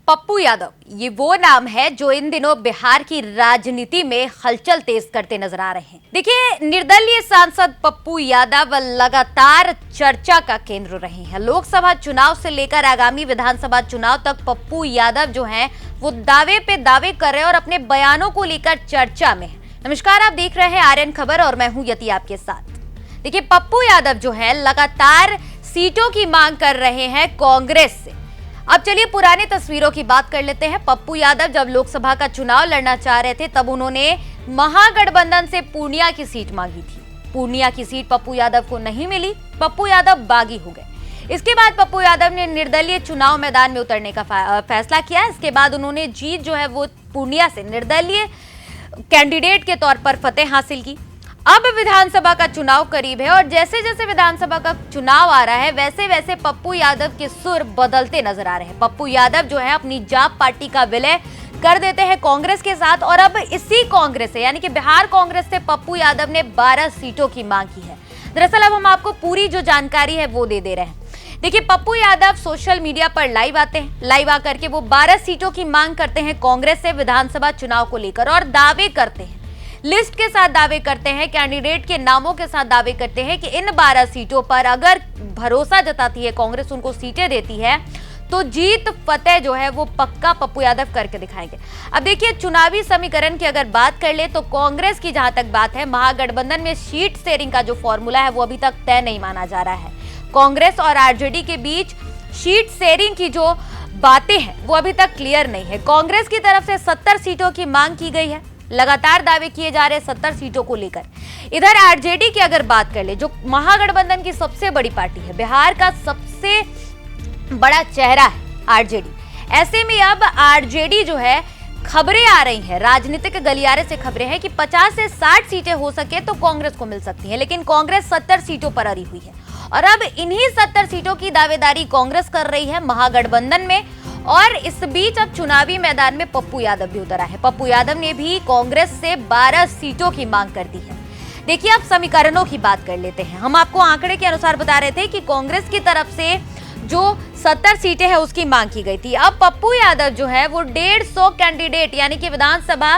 पप्पू यादव ये वो नाम है जो इन दिनों बिहार की राजनीति में हलचल तेज करते नजर आ रहे हैं। देखिए, निर्दलीय सांसद पप्पू यादव लगातार चर्चा का केंद्र रहे हैं। लोकसभा चुनाव से लेकर आगामी विधानसभा चुनाव तक पप्पू यादव जो हैं वो दावे पे दावे कर रहे हैं और अपने बयानों को लेकर चर्चा में है। नमस्कार, आप देख रहे हैं आर्यन खबर और मैं हूं यति आपके साथ। देखिए, पप्पू यादव जो है लगातार सीटों की मांग कर रहे हैं कांग्रेस से। अब चलिए पुरानी तस्वीरों की बात कर लेते हैं। पप्पू यादव जब लोकसभा का चुनाव लड़ना चाह रहे थे तब उन्होंने महागठबंधन से पूर्णिया की सीट मांगी थी। पूर्णिया की सीट पप्पू यादव को नहीं मिली, पप्पू यादव बागी हो गए। इसके बाद पप्पू यादव ने निर्दलीय चुनाव मैदान में उतरने का फैसला किया। इसके बाद उन्होंने जीत जो है वो पूर्णिया से निर्दलीय कैंडिडेट के तौर पर फतेह हासिल की। अब विधानसभा का चुनाव करीब है और जैसे जैसे विधानसभा का चुनाव आ रहा है वैसे वैसे पप्पू यादव के सुर बदलते नजर आ रहे हैं। पप्पू यादव जो है अपनी जाप पार्टी का विलय कर देते हैं कांग्रेस के साथ और अब इसी कांग्रेस से यानी कि बिहार कांग्रेस से पप्पू यादव ने 12 सीटों की मांग की है। दरअसल अब हम आपको पूरी जो जानकारी है वो दे रहे हैं। देखिए, पप्पू यादव सोशल मीडिया पर लाइव आते हैं। लाइव आकर के वो 12 सीटों की मांग करते हैं कांग्रेस से विधानसभा चुनाव को लेकर और दावे करते हैं, लिस्ट के साथ दावे करते हैं, कैंडिडेट के नामों के साथ दावे करते हैं कि इन 12 सीटों पर अगर भरोसा जताती है कांग्रेस, उनको सीटें देती है तो जीत फतेह जो है वो पक्का पप्पू यादव करके दिखाएंगे। अब देखिए, चुनावी समीकरण की अगर बात कर ले तो कांग्रेस की जहां तक बात है, महागठबंधन में सीट शेयरिंग का जो फॉर्मूला है वो अभी तक तय नहीं माना जा रहा है। कांग्रेस और आरजेडी के बीच सीट शेयरिंग की जो बातें हैं वो अभी तक क्लियर नहीं है। कांग्रेस की तरफ से 70 सीटों की मांग की गई है, लगातार दावे किए जा रहे हैं 70 सीटों को लेकर। इधर आरजेडी की अगर बात कर ले, जो महागठबंधन की सबसे बड़ी पार्टी है, बिहार का सबसे बड़ा चेहरा है आरजेडी, ऐसे में अब आरजेडी जो है, खबरें आ रही हैं, राजनीतिक गलियारे से खबरें हैं कि 50 से 60 सीटें हो सके तो कांग्रेस को मिल सकती हैं, लेकिन कांग्रेस 70 सीटों पर अड़ी हुई है और अब इन्हीं 70 सीटों की दावेदारी कांग्रेस कर रही है महागठबंधन में। और इस बीच अब चुनावी मैदान में पप्पू यादव भी उतरा है। पप्पू यादव ने भी कांग्रेस से 12 सीटों की मांग कर दी है। देखिए, अब समीकरणों की बात कर लेते हैं। हम आपको आंकड़े के अनुसार बता रहे थे कि कांग्रेस की तरफ से जो 70 सीटें हैं उसकी मांग की गई थी। अब पप्पू यादव जो है वो 150 कैंडिडेट यानी कि विधानसभा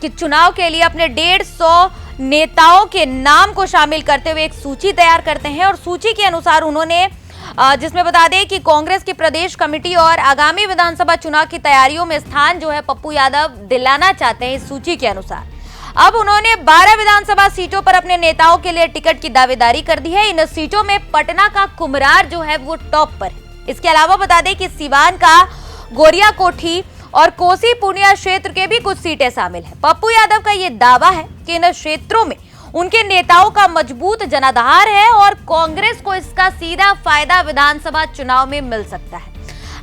के चुनाव के लिए अपने 150 नेताओं के नाम को शामिल करते हुए एक सूची तैयार करते हैं और सूची के अनुसार उन्होंने, जिसमें बता दें कि कांग्रेस की प्रदेश कमेटी और आगामी विधानसभा चुनाव की तैयारियों में स्थान जो है पप्पू यादव दिलाना चाहते हैं इस सूची के अनुसार। अब उन्होंने 12 विधानसभा सीटों पर अपने नेताओं के लिए टिकट की दावेदारी कर दी है। इन सीटों में पटना का कुम्हरार जो है वो टॉप पर है। इसके अलावा बता दें कि सीवान का गोरिया कोठी और कोसी पूर्णिया क्षेत्र के भी कुछ सीटें शामिल है। पप्पू यादव का ये दावा है कि इन क्षेत्रों में उनके नेताओं का मजबूत जनाधार है और कांग्रेस को इसका सीधा फायदा विधानसभा चुनाव में मिल सकता है।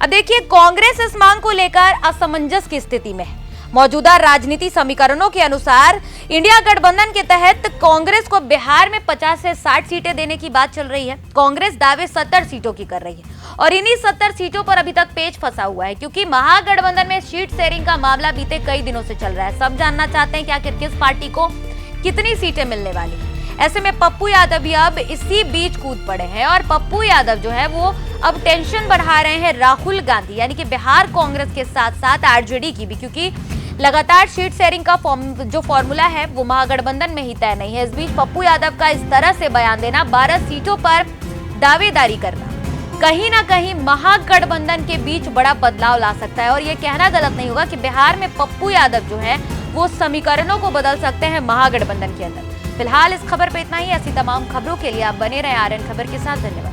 अब देखिए, कांग्रेस इस मांग को लेकर असमंजस की स्थिति में है। मौजूदा राजनीति समीकरणों के अनुसार इंडिया गठबंधन के तहत कांग्रेस को बिहार में 50 से 60 सीटें देने की बात चल रही है। कांग्रेस दावे 70 सीटों की कर रही है और इन्हीं 70 सीटों पर अभी तक पेच फंसा हुआ है, क्योंकि महागठबंधन में सीट शेयरिंग का मामला बीते कई दिनों से चल रहा है। सब जानना चाहते हैं कि आखिर किस पार्टी को कितनी सीटें मिलने वाली हैं। ऐसे में पप्पू यादव भी अब इसी बीच कूद पड़े हैं और पप्पू यादव जो है वो अब टेंशन बढ़ा रहे हैं राहुल गांधी यानी कि बिहार कांग्रेस के साथ साथ आरजेडी की भी, क्योंकि लगातार सीट शेयरिंग का जो फॉर्मूला है वो महागठबंधन में ही तय नहीं है। इस बीच पप्पू यादव का इस तरह से बयान देना, 12 सीटों पर दावेदारी करना, कहीं ना कहीं महागठबंधन के बीच बड़ा बदलाव ला सकता है और ये कहना गलत नहीं होगा कि बिहार में पप्पू यादव जो है वो समीकरणों को बदल सकते हैं महागठबंधन के अंदर। फिलहाल इस खबर पे इतना ही। ऐसी तमाम खबरों के लिए आप बने रहें आर्यन खबर के साथ। धन्यवाद।